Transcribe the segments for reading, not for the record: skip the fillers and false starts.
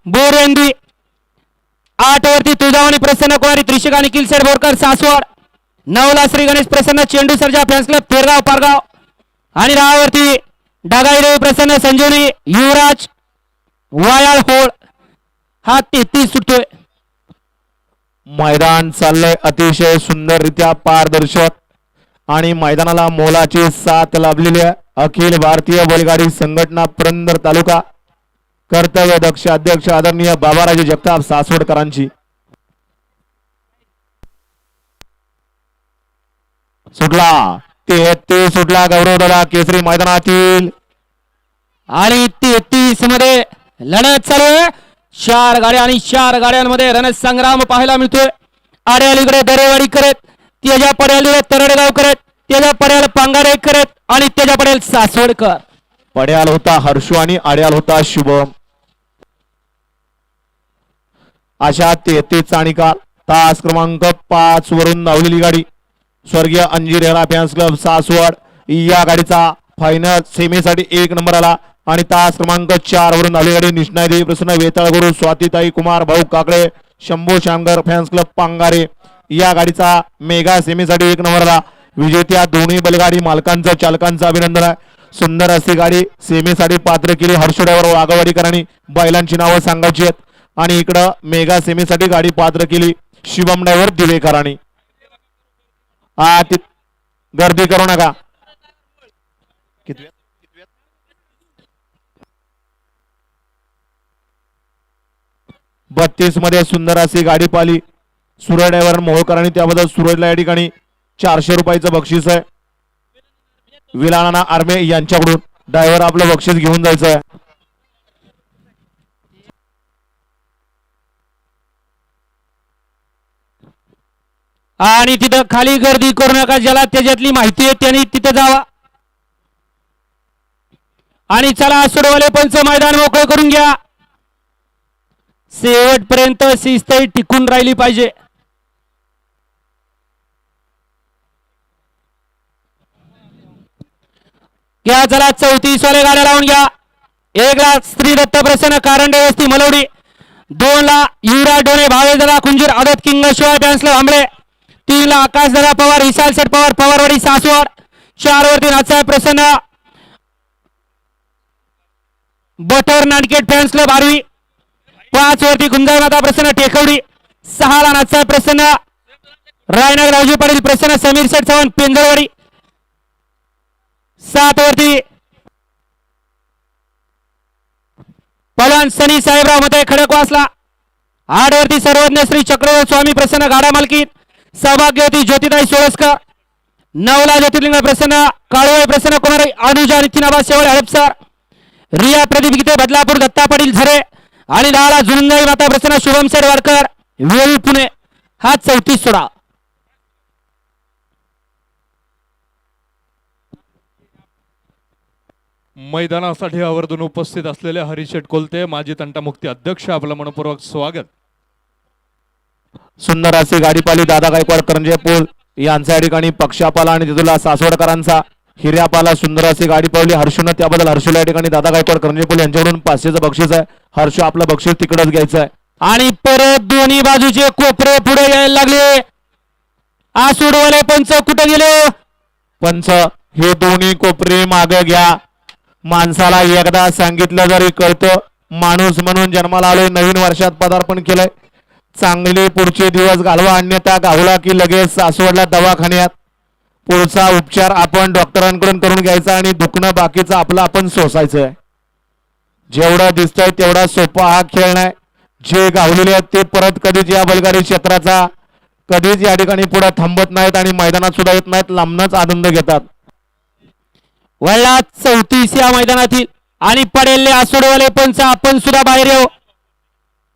बोरेंदी 8 वरती तुळजावणी प्रसन्न कुमारी त्रिशिका निखिल सेठ बोरकर सासवड 9 ला श्री गणेश प्रसन्न चेंडू सर्जा फॅन्स क्लब तेरगाव पारगाव आणि 10 वरती डागाई देवी प्रसन्न संजीवनी युवराज वायाळ होळ हा 33 सुटतोय. मैदान चाललंय अतिशय सुंदररित्या पारदर्शक आणि मैदानाला मोलाची साथ लाभलेली आहे. अखिल भारतीय बैलगाडी संघटना पुरंदर तालुका कर्तव्य दक्ष अध्यक्ष आदरणीय बाबाराजे जगताप सासवडकरांची. सुटला ते सुटला गौरव दादा केसरी मैदानातील आणि 33 मध्ये लढत चालू आहे. 4 गाड्या आणि 4 गाड्यांमध्ये रणसंग्राम पाहायला मिळतोय. आड्यालीकडे दरेवाडी करत त्याच्या पड्याला तरडगाव करत त्याच्या पड्याला पांगारे करत आणि त्याच्या पड्याला सासवडकर. पड्याल होता हर्षू आणि आड्याल होता शुभम. अशा 33 आणि का तास क्रमांक 5 वरून धावलेली गाडी स्वर्गीय अंजीर हेरा फॅन्स क्लब सासवड या गाडीचा फायनल सेमीसाठी 1 नंबर आला आणि तास क्रमांक 4 वरून धावलेली गाडी निष्णाय देवी प्रसन्न वेताळगुरु स्वातीताई कुमार भाऊ काकडे शंभू श्यामगर फॅन्स क्लब पांगारे या गाडीचा मेगा सेमीसाठी 1 नंबर आला. विजेत्या दोन्ही बैलगाडी मालकांचं चालकांचं अभिनंदन आहे. सुंदर अशी गाडी सेमीसाठी पात्र केली. हर्ष ड्रायव्हर वाघवाडीकरांनी बैलांची नावं सांगायची आहेत आणि इकडं मेगा सेमीसाठी गाडी पात्र केली शिवम ड्रायव्हर दिवेकरांनी. गर्दी करू नका. 32 मध्ये सुंदर अशी गाडी पाली सूरज ड्रायव्हर मोहोळकरांनी त्याबद्दल सूरजला या ठिकाणी 400 रुपयाचं बक्षीस आहे. विलाना आर्मे यांच्याकडून ड्रायव्हर आपलं बक्षीस घेऊन जायचं आहे. आणि तिथं खाली गर्दी करू नका. ज्याला त्याच्यातली माहिती आहे त्यांनी तिथं जावा. आणि चला सोडवाले पंच मैदान मोकळं करून घ्या. शेवटपर्यंत शिस्त टिकून राहिली पाहिजे. घ्या चला 34 वाले गाड्या लावून घ्या. 1 ला श्री दत्त प्रसन्न कारंडे वस्ती मलवडी 2 ला युवराज डोणे भावेदादा कुंजीर आदत किंग शिवाय पॅन्सला आंबळे 3 ला आकाशदादा पवार विशाल सेठ पवार पवारवाडी सासवड 4 वरती नाथसाहेब प्रसन्न बटर नाटकेट फॅन्स क्लब आरवी 5 वरती गुंजाई माता प्रसन्न टेकवडी 6 ला नाथसाहेब प्रसन्न रायनगर रावजी पाटील प्रसन्न समीर सेठ चव्हाण पेंजरवाडी 7 वरती पलान सनी साहेबराव मते खडकवासला 8 वरती सर्वज्ञ श्री चक्रवर्ती स्वामी प्रसन्न गाडा मालकी सौभाग्यवती ज्योतिताई सोळसकर 9 ला ज्योतिर्लिंग प्रसन्न काळोबाई प्रसन्न कुमार अनुजा नितीनाबा शेवळे हडपसर रिया प्रदीप गीते बदलापूर दत्ता पाटील झरे आणि 10 ला जुनंदाई माता प्रसन्न शुभम सर वारकर वेळी पुणे हा 34 सोडा. मैदानासाठी आवर्जून उपस्थित असलेले हरिशेठ कोलते माजी तंटामुक्ती अध्यक्ष आपलं मनपूर्वक स्वागत. सुंदर अशी गाडी पाली दादा गायकवाड करंजे पूल यांच्या ठिकाणी पक्षापाला आणि तिथला सासवडकरांचा हिर्यापाला सुंदर अशी गाडी पावली हर्षून त्याबद्दल हर्षूला या ठिकाणी दादा गायकवाड करंजे पूल यांच्याकडून 500चं बक्षीस आहे. हर्ष आपलं बक्षीस तिकडच घ्यायचं आहे. आणि परत दोन्ही बाजूचे कोपरे पुढे यायला लागले. आसुडवाले पंच कुठे गेले? पंच हे दोन्ही कोपरे मागे घ्या. माणसाला एकदा सांगितलं जरी कळतं. माणूस म्हणून जन्माला आलोय, नवीन वर्षात पदार्पण केलंय. चांगले पुढचे दिवस घालवा, अन्यथा गावला की लगेच सासवडला दवाखान्यात. पुढचा उपचार आपण डॉक्टरांकडून करून घ्यायचा आणि दुखणं बाकीचं आपलं आपण सोसायचं आहे. जेवढं दिसतंय तेवढा सोपा हा खेळ नाही. जे गावलेले आहेत ते परत कधीच या बैलगाडी क्षेत्राचा कधीच या ठिकाणी पुढे थांबत नाहीत आणि मैदानात सुद्धा येत नाहीत, लांबनच आनंद घेतात. वळला 34 या मैदानातील आणि पडेलले आसुडवाले पंच आपण सुद्धा बाहेर येऊ.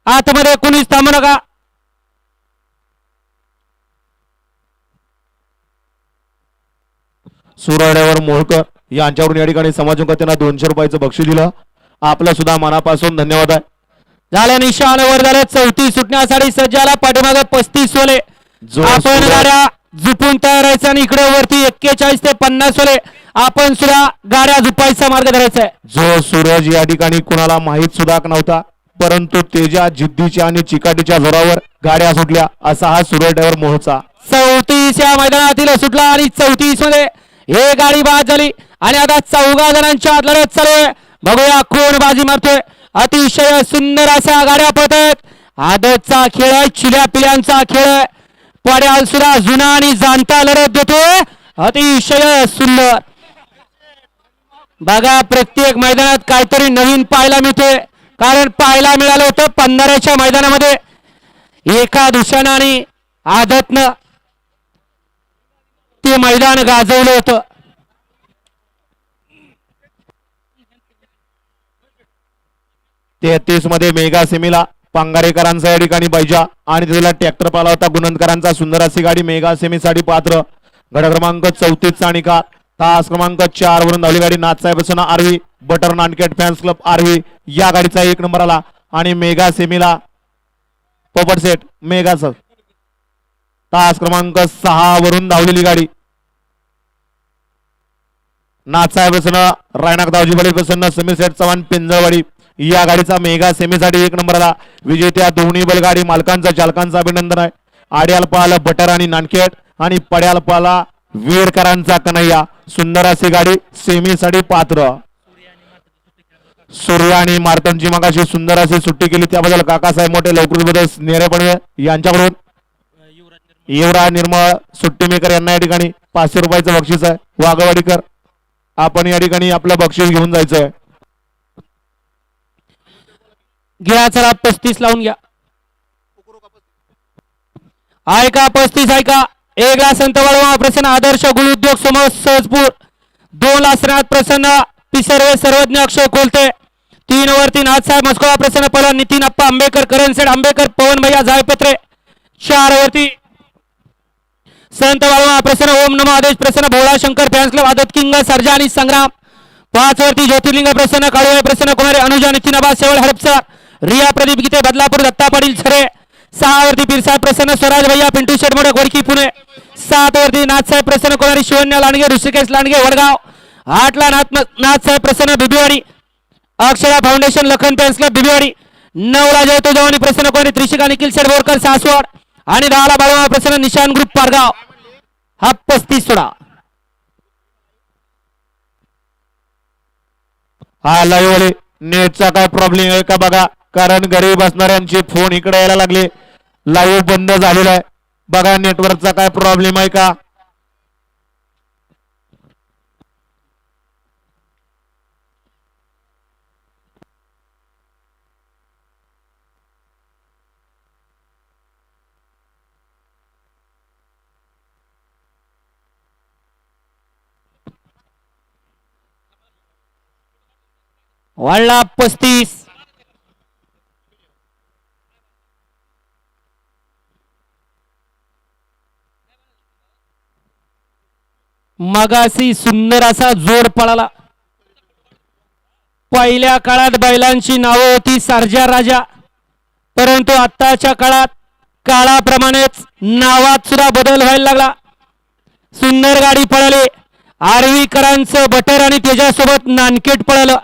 आतमध्ये कोणीच थांबू नका. सुरड्यावर मोळकर यांच्याकडून या ठिकाणी समाजकर्त्यांना 200 रुपयाचं बक्षीस दिलं. आपलं सुद्धा मनापासून धन्यवाद आहे. झालं निशाण वर झालं. 34 सुटण्यासाठी सज्जाला पाठीमागे 35 वाले आपण गाड्या झुपून तयार राहायचं आणि इकडे वरती 41 ते 50 वाले आपण सुद्धा गाड्या झुपायचा मार्ग धरायचा आहे. जो सूरज या ठिकाणी कुणाला माहित सुद्धा नव्हता परंतु तेजा जिद्दीच्या आणि चिकाटीच्या जोरावर गाड्या सुटल्या असा हा सुरेश ड्रायव्हर मोहचा. 34 या मैदानातील सुटला आणि 34 मध्ये हे गाडी बाद झाली आणि आता 14 जणांच्या आत लढत चालू आहे. बघूया कोण बाजी मारतोय. अतिशय सुंदर अशा गाड्या पळत आहेत. आदतचा खेळ आहे, चिल्या पिल्यांचा खेळ आहे. पड्याल सुद्धा जुना आणि जाणता लढत देतोय. अतिशय सुंदर. बघा प्रत्येक मैदानात काहीतरी नवीन पाहायला मिळतोय. कारण पाहायला मिळालं होतं पंधराच्या मैदानामध्ये एका दुसऱ्यानं आणि आदतनं ते मैदान गाजवलं होतं. तेहतीस मध्ये मेगा सेमीला पांगारेकरांचा या ठिकाणी बैजा आणि त्याला ट्रॅक्टर पाला होता गुणंदकरांचा. सुंदर अशी गाडी मेगा सेमीसाठी पात्र. गड क्रमांक 34 चा निकाल. तास क्रमांक 4 वरून धावली गाडी नाथसाहेब बसना आरवी बटर नानकेट फॅन्स क्लब आरवी या गाडीचा 1 नंबर आला. आणि मेगा सेमीला पोपट सेट मेगाच तास क्रमांक 6 वरून धावलेली गाडी नाथसाहेब बसना रायनाक दावजी बळी प्रसन्न समीर सेठ चव्हाण पिंजळवाडी या गाडीचा मेगा सेमीसाठी 1 नंबर आला. विजेत्या दोन्ही बैलगाडी मालकांचा चालकांचं अभिनंदन आहे. आड्याल पाला बटर आणि नानकेट आणि पड्याल पाला वीरकरांचा कन्हैया. सुंदर अशी गाडी सेमीसाठी पात्र. सूर्य आणि मार्तनची मगाशी सुंदर अशी सुट्टी केली त्याबद्दल काकासाहेब मोठे लवकर नेरे पडवे यांच्याकडून युवराज निर्मळ सुट्टी मेकर यांना या ठिकाणी 500 रुपयाचं बक्षीस आहे. वाघवाडीकर आपण या ठिकाणी आपलं बक्षीस घेऊन जायचंय. घ्या चला 35 लावून घ्या. ऐका 35 ऐका. 1 लाख संत वळवा प्रसन्न आदर्श गुल उद्योग समूह सहजपूर. 2 लाख श्रीनाथ प्रसन्न पिसर्वे सर्वज्ञ अक्षय कोलते. 3 वरती नाथसाहेब मस्कोवा प्रसन्न पवन नितीन अप्पा आंबेकर करणसेठ आंबेकर पवन भैया जायपत्रे. 4 वरती संत वळवा प्रसन्न ओम नमो आदेश प्रसन्न भोळा शंकर फॅन्स क्लब आदत किंग सर्जा आणि संग्राम. 5 वरती ज्योतिर्लिंग प्रसन्न काळूबाई प्रसन्न कुमारी अनुजा नितीन आबा शेवळ हडपसर रिया प्रदीप गीते बदलापूर दत्ता पाटील छरे. 6 वरती पिरसाहेब प्रसन्न स्वराज भैया पिंटू शेटमोडक वडकी पुणे. 7 वरती नाथसाहेब प्रसन्न कुमारी शिवन्या लांडगे ऋषिकेश लांडगे वडगाव. 8 ला Nathsaheb Prasanna Bibwewadi Akshara foundation Lakhan fans club Bibwewadi. 9 ला जयतो जवानी प्रसन्न कुमारी त्रिशिका निखिल शेठ बोरकर सासवड. आणि 10 ला बाळूमा प्रसन्न निशान ग्रुप पारगाव. हा 35 सोडा. हा लाईव्ह नेटचा काय प्रॉब्लेम आहे का बघा. कारण घरी बसणाऱ्यांचे फोन इकडे यायला लागले. लाईव्ह बंद झालेला आहे बघा. नेटवर्कचा काय प्रॉब्लेम आहे का. वाढला 35. मगासी सुंदर असा जोर पळाला. पहिल्या काळात बैलांची नावं होती सर्जा राजा. परंतु आताच्या काळात काळाप्रमाणेच नावात सुद्धा बदल व्हायला लागला. सुंदर गाडी पळाली. आर्वीकरांचं बटर आणि त्याच्यासोबत नानकेट पळालं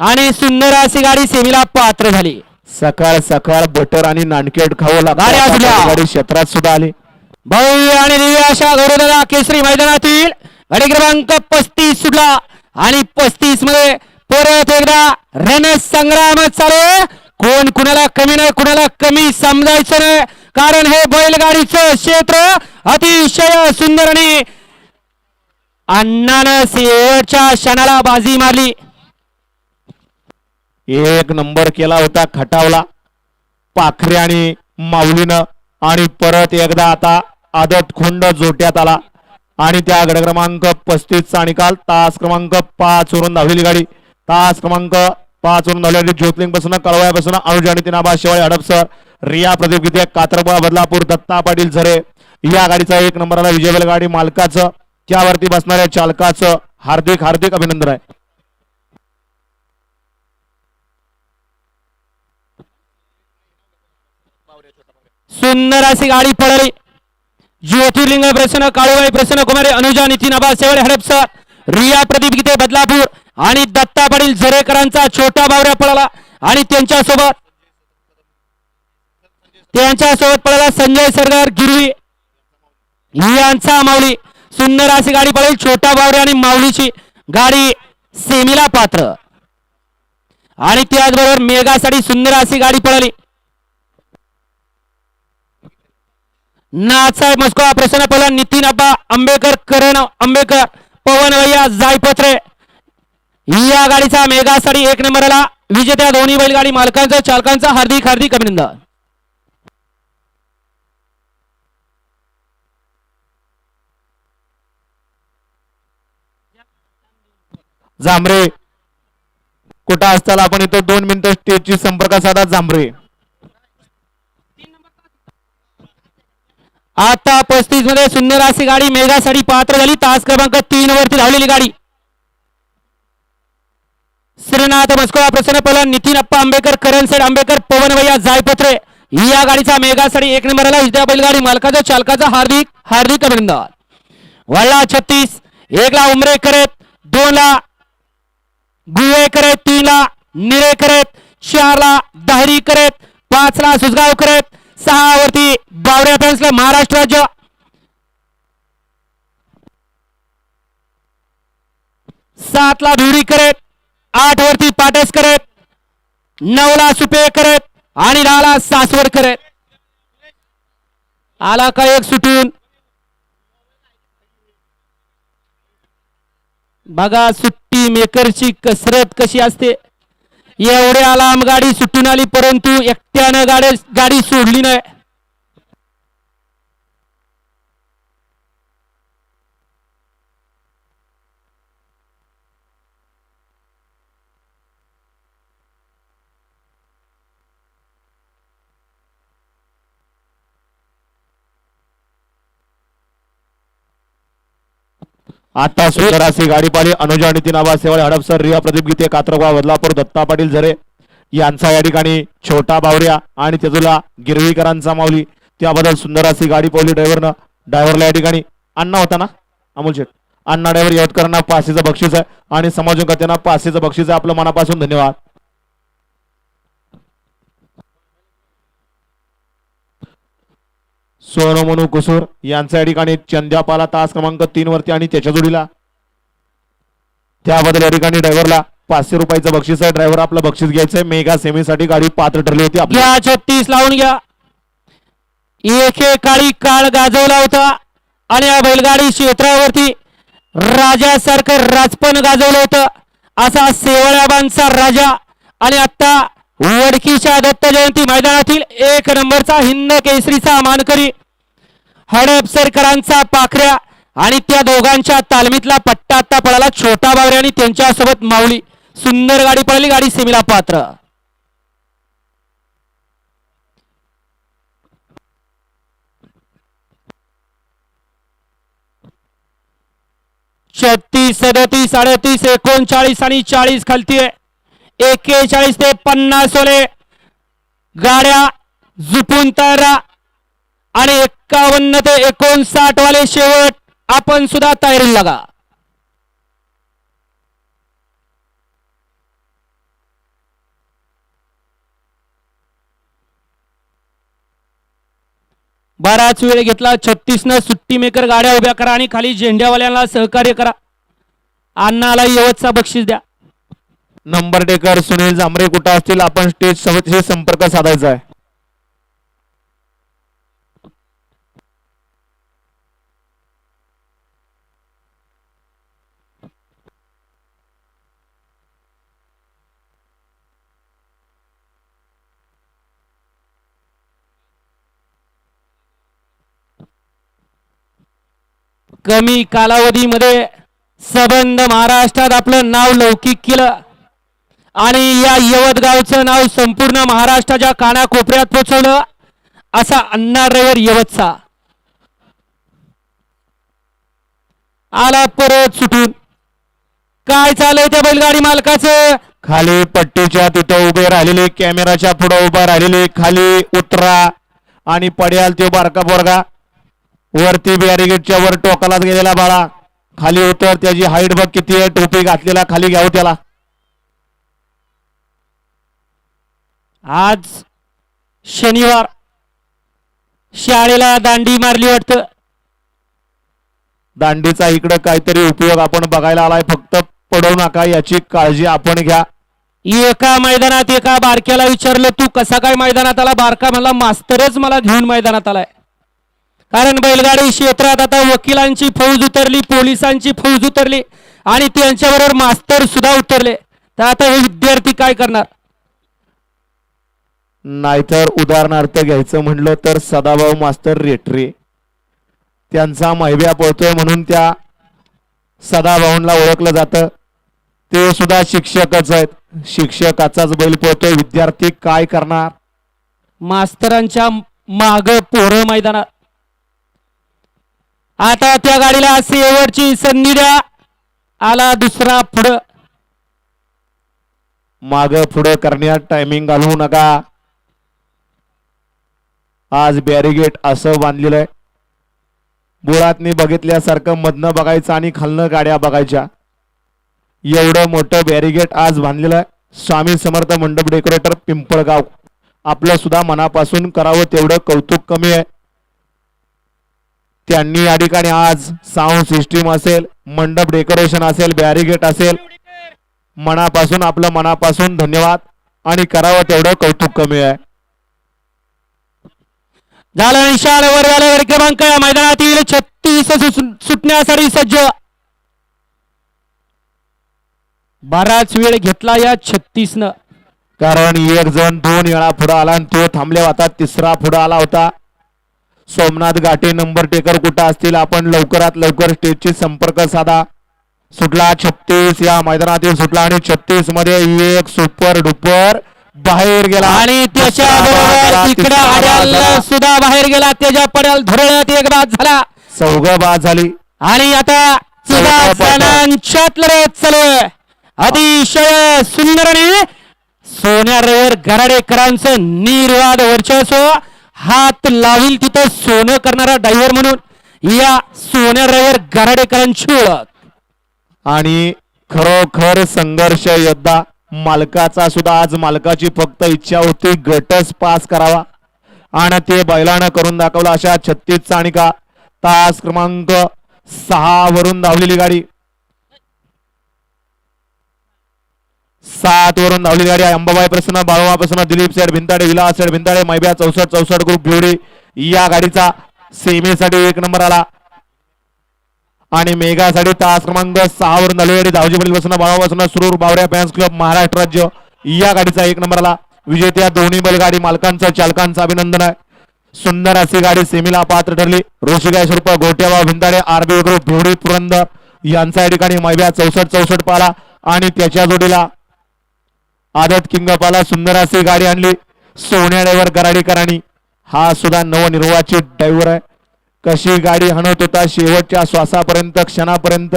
आणि सुंदर अशी गाडी सेमीला पात्र झाली. सकाळ सकाळ बटर आणि नानकेट खावं गाड्या सुटल्या. लागतं. गाडी क्षेत्रात सुद्धा आली. भव्य आणि दिव्य अशा गौरवदादा केसरी मैदानातील गाडी क्रमांक 35 सुटला आणि 35 मध्ये परत एकदा रणसंग्राम चालू आहे. कोण कुणाला कमी नाही कुणाला कमी समजायचं नाही. कारण हे बैलगाडीचं क्षेत्र अतिशय सुंदर आणि अण्णानं शेवटच्या क्षणाला बाजी मारली. 1 नंबर केला होता खटावला पाखरे आणि माऊलीनं. आणि परत एकदा आता आदत खोंड जोट्यात आला आणि त्या गड क्रमांक 35 चा निकाल. तास क्रमांक 5 वरून धावलेली गाडी. तास क्रमांक 5 वरून धावलेली ज्योतिर्लिंग पासून कळवाया पासून अनुजा नितीन आबा शेवाळे हडपसर रिया प्रदीप गीते कात्रपा बदलापूर दत्ता पाटील झरे या गाडीचा 1 नंबरला विजय गाडी मालकाचं त्यावरती बसणाऱ्या चालकाचं हार्दिक हार्दिक अभिनंदन आहे. सुंदर अशी गाडी पळाली. ज्योतिर्लिंग प्रसन्न काळूबाई प्रसन्न कुमारी अनुजा नितीन आबा शेवळे हडपसर रिया प्रदीप गीते बदलापूर आणि दत्ता पाटील झरेकरांचा छोटा बावऱ्या पळाला आणि त्यांच्यासोबत त्यांच्यासोबत पळाला संजय सरदार गिरवी यांचा माऊली. सुंदर अशी गाडी पळेल. छोटा बावरे आणि माऊलीची गाडी सेमीला पात्र. आणि त्याचबरोबर मेघासाठी सुंदर अशी गाडी पळाली. नाथसाहेब मस्को प्रसन्न पळला. नितीन अब्बा आंबेकर, करण आंबेकर, पवन भैया जायपत्रे या गाडीचा मेघासाठी 1 नंबरला विजेत्या दोन्ही बैलगाडी मालकांचा चालकांचा हार्दिक हार्दिक अभिनंदन. जांभरे कुठं असताना आपण इथं 2 मिनिटं स्टेजची संपर्क साधा. जांभरे आता 35 मध्ये सुंदर अशी गाडी मेघासाठी पात्र झाली. तास क्रमांक 3 वरती धावलेली गाडी श्रीनाथ मस्को प्रसन्न पहलवान, नितीन अप्पा आंबेकर, करण सेठ आंबेकर, पवन भैया जायपत्रे या गाडीचा मेघासाठी 1 नंबरला विजेत्या बैलगाडी मालकाचा चालकाचा हार्दिक हार्दिक अभिनंदन. वळला 36. 1 ला उमरे करत, 2 ला गुवे करत, 3 ला निळे करत, 4 ला दाहरी करत, 5 ला सुसगाव करत, 6 वरती बावऱ्या फॅन्सला महाराष्ट्र राज्य, 7 ला भिवरी करत, 8 वरती पाटस करत, 9 ला सुपे करत आणि 10 ला सासवड करत. आला का एक सुटून. बघा सुट्टी मेकरची कसरत कशी असते. एवढ्या लांब गाडी सुटून आली परंतु एकट्यानं गाडी सोडली नाही. आता सुंदर अशी गाडी पाहिली. अनुजा नितीन आबा सेवळ, हडपसर, रिया प्रदीप गीते, कात्रगाव, बदलापूर, दत्ता पाटील झरे यांचा या ठिकाणी छोटा बावऱ्या आणि तेजूला गिरवीकरांचा माऊली. त्याबद्दल सुंदर अशी गाडी पाहिली. ड्रायव्हरला या ठिकाणी अण्णा होता ना, अमोल शेठ, अण्णा ड्रायव्हर यवतकरांना 500चं बक्षीस आहे आणि समाजकर्त्यांना 500चं बक्षीस आहे. आपलं मनापासून धन्यवाद. सोनमनू कुसूर यांच्या या ठिकाणी चंद्यापाला तास क्रमांक 3 वरती आणि त्याच्या जोडीला. त्याबद्दल या ठिकाणी ड्रायव्हरला 500 रुपयाचं बक्षीस आहे. ड्रायव्हर आपलं बक्षीस घ्यायचंय. मेगा सेमीसाठी गाडी पात्र ठरली होती. घ्या 36 लावून घ्या. एकेकाळी काळ गाजवला होता आणि या बैलगाडी क्षेत्रावरती राजासारखं राजपण गाजवलं होतं. असा सेवळ्याबांचा राजा आणि आता वडकीच्या दत्त जयंती मैदानातील 1 नंबरचा हिंद केसरीचा मानकरी हडपसरकरांचा पाखऱ्या आणि त्या दोघांच्या तालमीतला पट्टा आता पळाला छोटा बावरे आणि त्यांच्यासोबत माऊली. सुंदर गाडी पळाली. गाडी सेमीला पात्र. छत्तीस 37 38 39 आणि 40 खालती आहे. 41 ते 50 ओले गाड्या झुपून तयार राहा आणि 51 ते 59 वाले शेवट. आपण सुद्धा तयारीला लागा. बराच वेळ घेतला. 36 न सुट्टी मेकर गाड्या उभ्या करा आणि खाली झेंड्यावाल्यांना सहकार्य करा. अण्णाला यवतचा बक्षीस द्या. नंबर टेकर सुनील जांभरे कुठं असतील आपण स्टेज सोबत संपर्क साधायचा आहे. कमी कालावधीमध्ये संबंध महाराष्ट्रात आपलं नाव लौकिक केलं आणि या यवत गावचं नाव संपूर्ण महाराष्ट्राच्या कानाकोपऱ्यात पोहोचवलं. असा अण्णा ड्रायव्हर यवतचा आला परत सुटून. काय चालय त्या बैलगाडी मालकाचं. खाली पट्टीच्या तिथं उभे राहिलेले, कॅमेराच्या पुढे उभा राहिलेले, खाली उतरा आणि पड्याल तो बारका पोरगा वरती बॅरिगेटच्या वर टोकालाच गेलेला बाळा खाली उतर. त्याची हाईट बघ किती आहे. टोपी घातलेला खाली घ्याव त्याला. आज शनिवार शाळेला दांडी मारली वाटतं. दांडीचा इकडे काहीतरी उपयोग आपण बघायला आलाय, फक्त पडू नका याची काळजी आपण घ्या. एका मैदानात एका बारक्याला विचारलं तू कसा काय मैदानात आला. बारका मला मास्तरच मला घेऊन मैदानात आलाय. कारण बैलगाडी क्षेत्रात आता वकिलांची फौज उतरली, पोलिसांची फौज उतरली आणि त्यांच्याबरोबर मास्तर सुद्धा उतरले. तर आता हे विद्यार्थी काय करणार. नाहीतर उदाहरणार्थ घ्यायचं म्हणलं तर सदाभाऊ मास्तर रेटरे, त्यांचा मैब्या पळतोय म्हणून त्या सदाभाऊंना ओळखलं जातं. ते सुद्धा शिक्षकच आहेत. शिक्षकाचाच बैल पळतोय, विद्यार्थी काय करणार. मास्तरांच्या माग पोरं मैदानात. आता त्या गाडीला शेवटची संधी द्या. आला दुसरा पुढं. माग पुढं करण्यात टायमिंग घालवू नका. आज बॅरिगेट असं बांधलेलं आहे, बुळातनी बघितल्यासारखं मधनं बघायचं आणि खालनं गाड्या बघायच्या. एवढं मोठं बॅरिगेट आज बांधलेलं आहे. स्वामी समर्थ मंडप डेकोरेटर पिंपळगाव आपलं सुद्धा मनापासून करावं तेवढं कौतुक कमी आहे. त्यांनी या ठिकाणी आज साऊंड सिस्टीम असेल, मंडप डेकोरेशन असेल, बॅरिगेट असेल, मनापासून आपलं मनापासून धन्यवाद आणि करावं तेवढं कौतुक कमी आहे. झालं निशाण वर झालं. क्रमांक या मैदानातील 36 सुटण्यासाठी सज्ज. बराच वेळ घेतला या 36 न, कारण एक जण 2 वेळा पुढे आला आणि तो थांबल्या होता. तिसरा पुढे आला होता. सोमनाथ घाटे नंबर टेकर कुठं असतील आपण लवकरात लवकर स्टेजची संपर्क साधा. सुटला 36 या मैदानातील सुटला आणि 36 मध्ये एक सुपर डुपर बाहेर गेला आणि त्याच्या बरोबर इकडे आड्याला सुद्धा बाहेर गेला. त्याच्या पड्याला धरण्यात एक बाद झाला. चौघ बाद झाली आणि आता चौघा जणांच्यात लढत चालू आहे. अतिशय सुंदर आणि सोन्या रवर गराडेकरांचं निर्वाद वर्चस्व. हात लावील तिथं सोनं करणारा ड्रायव्हर म्हणून या सोन्या रवर गराडेकरांची ओळख. आणि खरोखर संघर्ष योद्धा. मालकाचा सुद्धा आज मालकाची फक्त इच्छा होती गटच पास करावा आणि ते बैलानं करून दाखवलं. अशा 36 चाणिका तास क्रमांक 6 वरून धावलेली गाडी, 7 वरून धावलेली गाडी आहे. अंबाबाई प्रसन्न, बाळोबा प्रसन्न, दिलीप सेठ भिंताडे, विलास सेठ भिंताडे, मैब्या 64 ग्रुप भिवडी या गाडीचा सेमीसाठी 1 नंबर आला. आणि मेघासाठी तास क्रमांक 6 वरून धावलेली धावजी पडील बसणं, बाळोबा बसणं, सुरूर बावऱ्या फॅन्स क्लब महाराष्ट्र राज्य या गाडीचा 1 नंबर आला. विजेत्या दोन्ही बैलगाडी मालकांचं चालकांचं अभिनंदन आहे. सुंदर अशी गाडी सेमीला पात्र ठरली. ऋषिकेश रूप गोट्याबा भिंताडे, आरबी ग्रुप भिवडी पुरंदर यांचा या ठिकाणी मैब्या 64 पाला आणि त्याच्या जोडीला आदत किंग पाला. सुंदर अशी गाडी आणली सोन्या ड्रायव्हर गराडीकरांनी. हा सुद्धा नवनिर्वाचित ड्रायव्हर आहे. कशी गाडी हाणत होता शेवटच्या श्वासापर्यंत, क्षणापर्यंत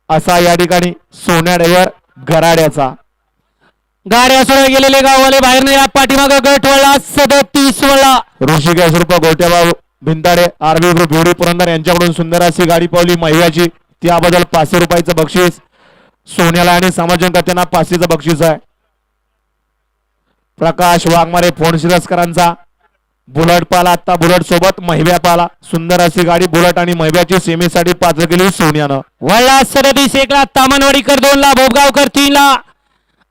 असा या ठिकाणी सोन्या ड्रायव्हर गराड्याचा. गाड्या सोडा गेलेले गाववाले बाहेर नाही. पाठीमाग गट वळला 37 वळला. ऋषिकेश रूप गोट्याबा भिंताडे, आरबी ग्रुप भिवडी पुरंदर यांच्याकडून सुंदर अशी गाडी पावली महिव्याची. त्याबद्दल 500 रुपयाचं बक्षीस सोन्याला आणि समाजन त्यांना 500चं बक्षीस आहे. प्रकाश वाघमारे फोन शिरस्करांचा बुलट पाला. आता बुलट सोबत महिब्या पाला. सुंदर अशी गाडी बुलट आणि महिब्याची सेमीसाठी पात्र केली सोन्यानं. वळला 37 1 ला तामनवाडीकर, 2 ला भोपगावकर, 3 ला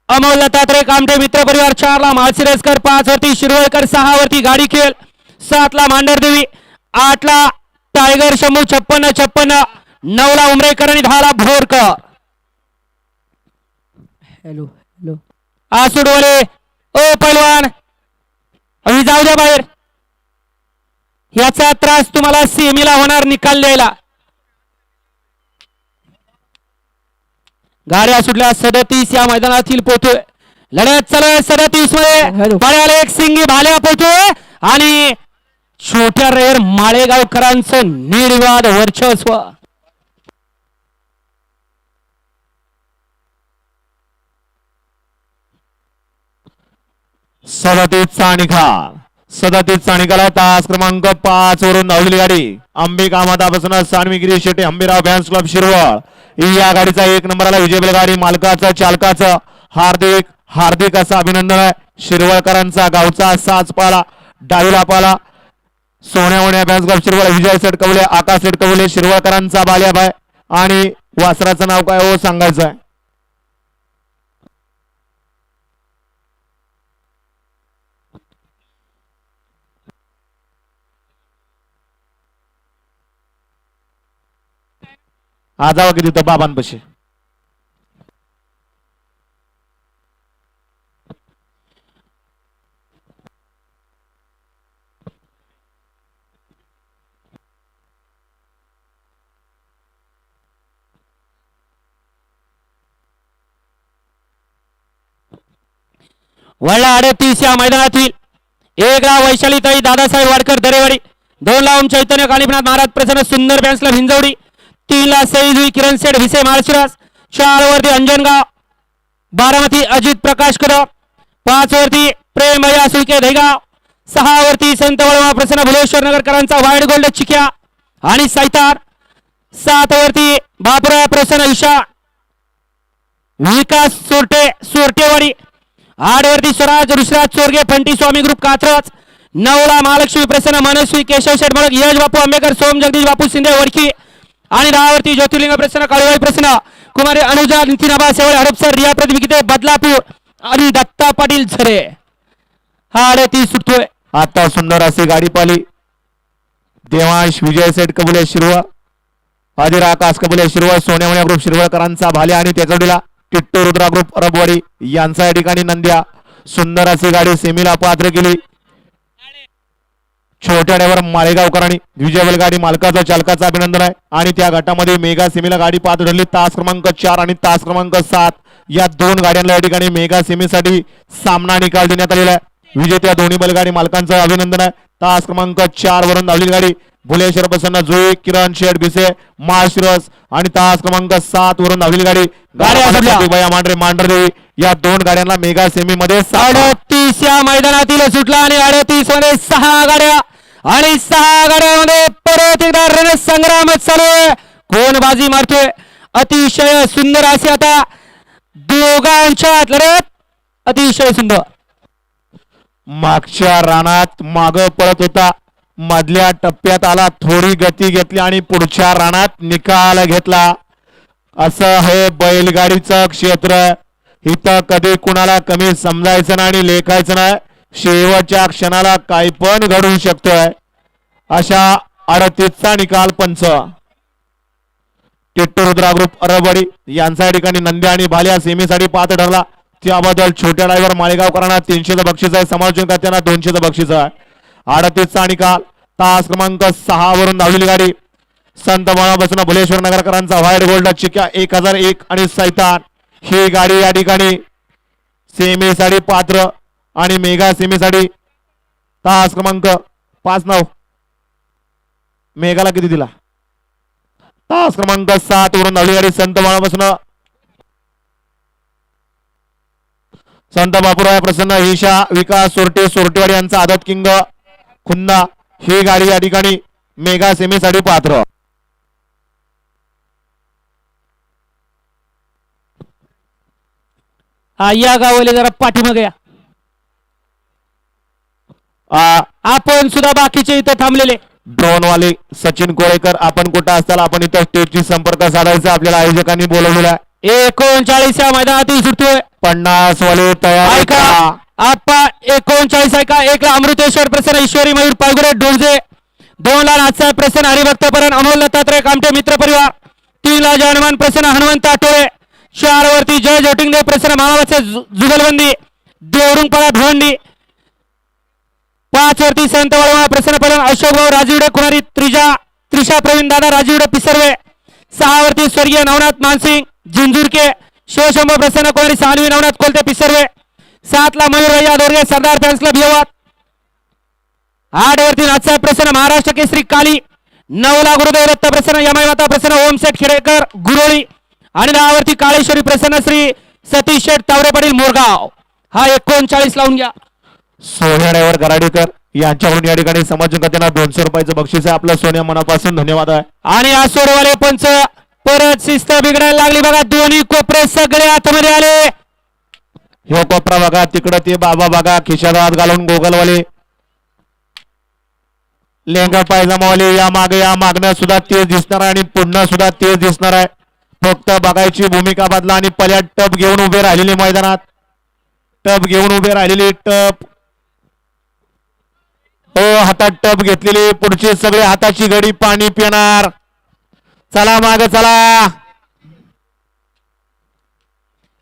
अमोल दत्तात्रय कामठे मित्र परिवार, 4 ला माळशिरसकर, 5 वरती शिरवळकर, 6 वरती गाडी खेळ, 7 ला मांढरदेवी, 8 ला टायगर शंभू 56, 9 ला उमरेकर आणि 10 ला भोरकर. हॅलो हॅलो आसुडवले ओ पैलवान अभी जाऊ द्या बाहेर. याचा त्रास तुम्हाला सेमीला होणार निकाल द्यायला. गाड्या सुटल्या 37 या मैदानातील पोहतोय. लढत चालू आहे 37 मध्ये. पाण्याला एक सिंगी भाल्या पोहतोय आणि छोट्या रेर माळेगावकरांचं निर्वाद वर्चस्व. सदतीसचा निकाल. 37चा निकाल आहे. तास क्रमांक 5 वरून धावलेली गाडी अंबिका मातापासून सानवीगिरी शेटे हंबीराव फॅन्स क्लब शिरवळ या गाडीचा 1 नंबर आला. विजय गाडी मालकाचं चालकाचं हार्दिक हार्दिक असं अभिनंदन आहे. शिरवळकरांचा गावचा साच पाला, डावीला पाला सोन्यावण्या बॅन्स क्लब शिरवळ विजय सेट कवले आकाश सेट कवले शिरवळकरांचा बाल्याबाय आणि वासराचं नाव काय हो सांगायचं आहे. हा जावा की तिथं बाबांपाशी. वळला 38 या मैदानातील 1 ला वैशालीताई दादासाहेब वाडकर दरेवाडी, 2 ला ओम चैतन्य कालीपनाथ महाराज प्रसन्न सुंदर बॅन्सला हिंजवडी, 3 ला सईजुई किरण सेठ भिसे माळशिरस, 4 वरती अंजनगाव बारामती अजित प्रकाश कदम, 5 वरती प्रेम भैया सुळके दहीगाव, 6 वरती संत वळवा प्रसन्न भुलेश्वर नगरकरांचा व्हाईट गोल्ड चिक्या आणि सायतार, 7 वरती बापुराया प्रसन्न ईशा विकास सोरटेवाडी, 8 वरती स्वराज ऋषराज चोरगे फंटी स्वामी ग्रुप कात्रज, 9 ला महालक्ष्मी प्रसन्न मनस्वी केशव शेठ मळक यश बापू आंबेकर सोम जगदीश बापू शिंदे वडकी आणि 10 वरती ज्योतिर्लिंग प्रसन्न काळूबाई प्रसन्न कुमारी अनुजा नितीनाबा सेवळे हडपसर रिया प्रतिविकिते बदलापूर आणि दत्ता पाटील झरे. हा 38 सुटतोय. आता सुंदर अशी गाडी पाली. देवांश विजय सेठ कबुले शिरवळ, आदिर आकाश कबुले शिरवळ, सोन्यावण्या ग्रुप शिरवळकरांचा भाले आणि त्याचवडीला टिट्टू रुद्रा ग्रुप अरबवाडी यांचा या ठिकाणी नंद्या. सुंदर अशी गाडी सेमीला पात्र केली. छोट्या ड्रायव्हर माळेगावकरांनी विजय गाडी मालकाचं चालकाचं अभिनंदन आहे. आणि त्या गटामध्ये मेगा सेमीला गाडी पात्र ठरली. तास क्रमांक 4 आणि तास क्रमांक 7 या 2 गाड्यांना या ठिकाणी मेगा सेमीसाठी सामना निकाल देण्यात आलेला आहे. विजेत्या दोन्ही बैलगाडी मालकांचं अभिनंदन आहे. तास क्रमांक 4 वरून धावलेली गाडी भुलेश्वर प्रसन्न जुई किरण शेठ भिसे माळशिरस आणि तास क्रमांक 7 वरून धावलेली गाडी गाड्या मांढरे मांढरदेवी या 2 गाड्यांना मेगा सेमी मध्ये 38 या मैदानातील सुटला आणि 38 मध्ये 6 गाड्या आणि 6 गाड्यामध्ये परत एकदा रणसंग्राम चालू आहे. कोण बाजी मारतोय? अतिशय सुंदर असे आता दोघांच्या लढत अतिशय सुंदर. मागच्या रानात माग पळत होता, मधल्या टप्प्यात आला, थोडी गती घेतली आणि पुढच्या रानात निकाल घेतला. असं हे बैलगाडीचं क्षेत्र. इथं कधी कुणाला कमी समजायचं नाही आणि लेखायचं नाही. शेवटच्या क्षणाला काही पण घडू शकतोय. अशा 38चा निकाल पंच. टिट्टू रुद्रा ग्रुप अरबवाडी यांचा या ठिकाणी नंद्या आणि भाल्या सेमीसाठी पात्र ठरला. त्याबद्दल छोट्या ड्रायव्हर माळेगावकरांना 300चं बक्षीस आहे. समालोचन करताना 200चं बक्षीस आहे. 38चा निकाल. तास क्रमांक 6 वरून धावलेली गाडी संत बसना भुलेश्वर नगरकरांचा व्हाईट गोल्ड चिक्या 1001 आणि सैतान ही गाडी या ठिकाणी सेमीसाठी पात्र आणि मेगा सेमीसाठी तास क्रमांक 5-9 मेगाला किती दिला? तास क्रमांक 7 वरून धावलेली गाडी संत बसना संत बापूराव प्रसन्न ईशा विकास सोरटेवाडी यांचा आदत किंग खुन्ना ही गाडी या ठिकाणी मेगा सेमीसाठी पात्र. या गावाले जरा पाठीमागे या. आपण सुद्धा बाकीचे इथं थांबलेले ड्रोन वाले सचिन कोळेकर आपण कुठं असताना आपण इथं स्टेजची संपर्क साधायचा आपल्याला आयोजकांनी बोलवलेला आहे. 39 या मैदानातील सुटतोय. 50 वाले तयार ऐका आप्पा 39 ऐका. 1 ला अमृतेश्वर प्रसन्न ईश्वरी मयूर पायगुडे डोंजे, 2 ला नाथसाहेब प्रसन्न हरिभक्त परन अमोल दत्तात्रय कामटे मित्र परिवार, 3 ला हनुमान प्रसन्न हनुमंत आठवळे, 4 वरती जय जोटिंगदेव प्रसन्न मामाचे जुगलबंदी देवरुंगपाडा भिवंडी, 5 वरती संत वळवा प्रसन्न पलन अशोक भाऊ राजीवडे कुणारी त्रिशा प्रवीण दादा राजीवडे पिसर्वे, 6 वरती स्वर्गीय नवनाथ मानसिंग जिंजुरके शिवशंभू प्रसन्न कुणारी सानवी नवनाथ कोलते पिसर्वे, 7 ला मयूर भैया दोरगे सरदार फॅन्स क्लब येवत, 8 वरती नाथसाहेब प्रसन्न महाराष्ट्र केसरी काली, 9 ला गुरुदेव दत्त प्रसन्न यमाई माता प्रसन्न ओमसेठ खेडेकर गुरोळी आणि 10 वरती काळेश्वरी प्रसन्न श्री सतीश शेठ तावरे पाटील मोरगाव. हा 39 लावून घ्या. सोन्या ड्रायव्हर गराडीकर यांच्याकडून या ठिकाणी समाजकर्त्यांना 200 रुपयाचं बक्षीस आहे. आपलं सोन्या मनापासून धन्यवाद आहे. आणि आसोडवाले पंच परत शिस्त बिघडायला लागली बघा. दोन्ही कोपरे सगळे आतमध्ये आले. हे कोपरा बघा, तिकडं ते बाबा बघा खिशात हात घालून गोगलवाले लेंगा पायजामावाले या मागणं सुद्धा तेज दिसणार आहे आणि पुढनं सुद्धा तेज दिसणार आहे. फक्त बघायची भूमिका बदला आणि पल्या टप घेऊन उभे राहिलेले मैदानात टप हो हातात टप घेतलेली पुढची सगळे हाताची घडी पाणी पिणार. चला माग चला.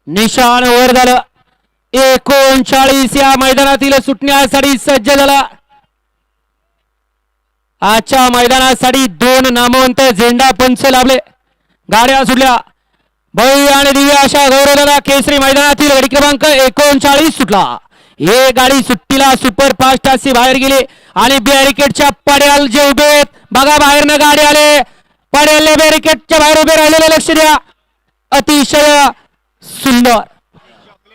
निशाण वर झालं. 39 या मैदानातील सुटण्यासाठी सज्ज झाला. आजच्या मैदानासाठी 2 नामवंत झेंडा पंच लाभले. गाड्या सुटल्या. भव्य आणि दिव्य अशा गौरवदादा केसरी मैदानातील गाडी क्रमांक 39 सुटला. हे गाडी सुट्टीला सुपर फास्ट अशी बाहेर गेली आणि बॅरिकेडच्या पड्याल जे उभे आहेत बघा बाहेरनं गाडी आले. पड्याला बॅरिकेडच्या बाहेर उभे राहिलेले लक्ष द्या. अतिशय सुंदर.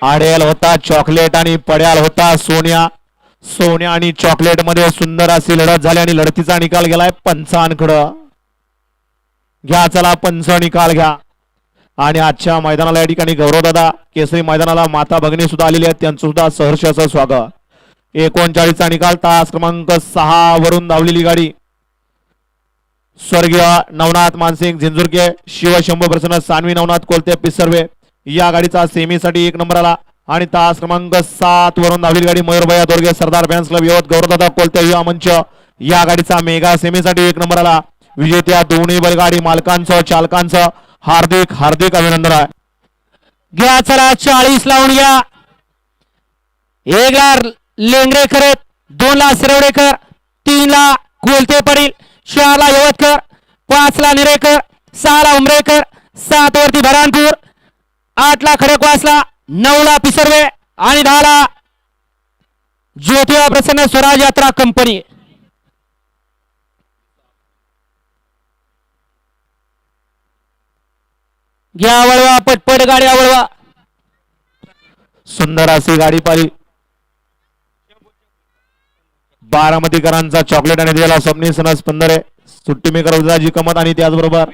आडेल होता चॉकलेट आणि पड्याल होता सोन्या आणि चॉकलेट मध्ये सुंदर अशी लढत झाली आणि लढतीचा निकाल गेलाय पंचांकडं. घ्या चला पंच निकाल घ्या. आणि आजच्या मैदानाला या ठिकाणी गौरवदादा केसरी मैदानाला माता भगिनी सुद्धा आलेली आहेत त्यांचं सुद्धा सहर्ष असं स्वागत. 39 चा निकाल तास क्रमांक 6 वरून धावलेली गाडी स्वर्गीय नवनाथ मानसिंग झिंजुरके शिवशंभू प्रसन्न सानवी नवनाथ कोलते पिसर्वे या गाडीचा सेमीसाठी 1 नंबर आला. आणि तास क्रमांक 7 वरून धावलेली गाडी मयूरभैया दोरगे सरदार फॅन्स क्लब यवत गौरवदादा कोलते युवा मंच या गाडीचा मेगा सेमीसाठी 1 नंबर आला. विजेत्या दोन्ही बैलगाडी मालकांचं चालकांचं हार्दिक अभिनंदन आहे. घ्या चला 40 लावून घ्या. 1 ला लेंगरेकर आहेत, 2 ला शिरवडेकर, 3 ला कोलते पडील, 4 ला यवतकर, 5 ला निरेकर, 6 ला उमरेकर, 7 वरती भरानपूर, 8 ला खडकवासला, 9 ला पिसर्वे आणि 10 ला ज्योतिबा प्रसन्न स्वराज यात्रा कंपनी. घ्या वळवा पटपट गाड्या वळवा. सुंदर अशी गाडी पाहिली. बारामतीकरांचा चॉकलेट आणि दिलेला स्वप्नी सनस पंधरे सुट्टी मेकर उदाजी कमत आणि त्याचबरोबर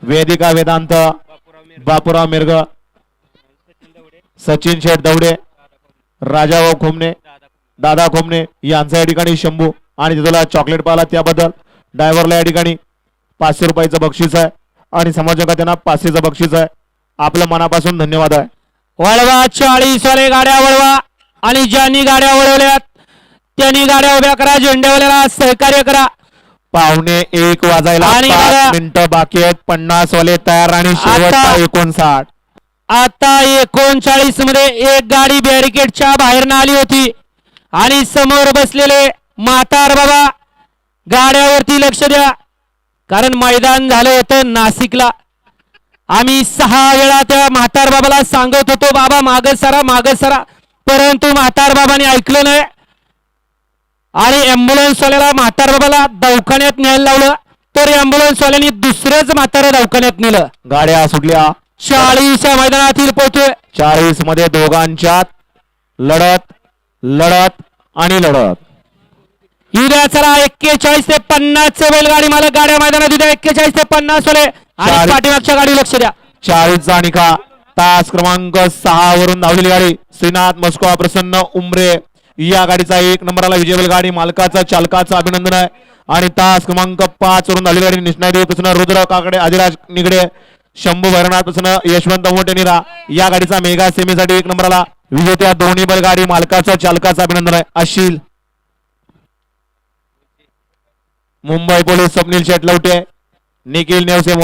वेदिका वेदांत बापूराव मिरग सचिन शेठ दवडे राजाभाऊ खोमणे दादा खोमणे यांचा या ठिकाणी शंभू आणि तिथला चॉकलेट पाहिला त्याबद्दल ड्रायव्हरला या ठिकाणी 500 रुपयाचं बक्षीस आहे आणि समाजकांना त्यांना 500चं बक्षीस आहे. आपलं मनापासून धन्यवाद आहे. वळवा 40 वाले गाड्या वळवा आणि ज्यांनी गाड्या वळवल्यात त्यांनी गाड्या उभ्या करा. झेंड्यावाल्याला सहकार्य करा. 12:45 वाजायला आणि 5 मिनिटं बाकी आहेत. 50 वाले तयार आणि शेवटचा 59. आता 39 मध्ये एक गाडी बॅरिकेडच्या बाहेर आली होती आणि समोर बसलेले म्हातार बाबा गाड्यावरती लक्ष द्या कारण मैदान झालं होतं नाशिकला. आम्ही 6 वेळा त्या म्हातार बाबाला सांगत होतो बाबा मागं सरा परंतु म्हातार बाबाने ऐकलं नाही आणि अँब्युलन्स वाल्याला म्हातार बाबाला दवाखान्यात न्यायला लावलं तर अँब्युलन्स वाल्याने दुसऱ्याच म्हातारा दवाखान्यात नेलं. गाड्या सुटल्या. 40 या मैदानातील पोहोचतोय. 40 मध्ये दोघांच्यात लढत उद्या चला 41 ते 50 बैलगाडी मालक गाड्या मैदानात उद्या 41 ते 50 वाले आणि पाठीमागच्या गाडी लक्ष द्या. 40 चा निकाल तास क्रमांक 6 वरून धावलेली गाडी श्रीनाथ मस्को प्रसन्न उमरे या गाडीचा 1 नंबरला विजय बैलगाडी मालकाचा चालकाचं अभिनंदन आहे. आणि तास क्रमांक 5 वरून धावलेली गाडी निष्णादेव प्रसन्न रुद्र काकडे आदिराज निगडे शंभू भैरनाथ प्रसन्न यशवंत मोठे निरा या गाडीचा मेगा सेमीसाठी 1 नंबरला विजेत्या दोन्ही बैलगाडी मालकाचा चालकाचं अभिनंदन आहे. अशील मुंबई पोलीस स्वप्नील शेट लवटे निखिल नेवसे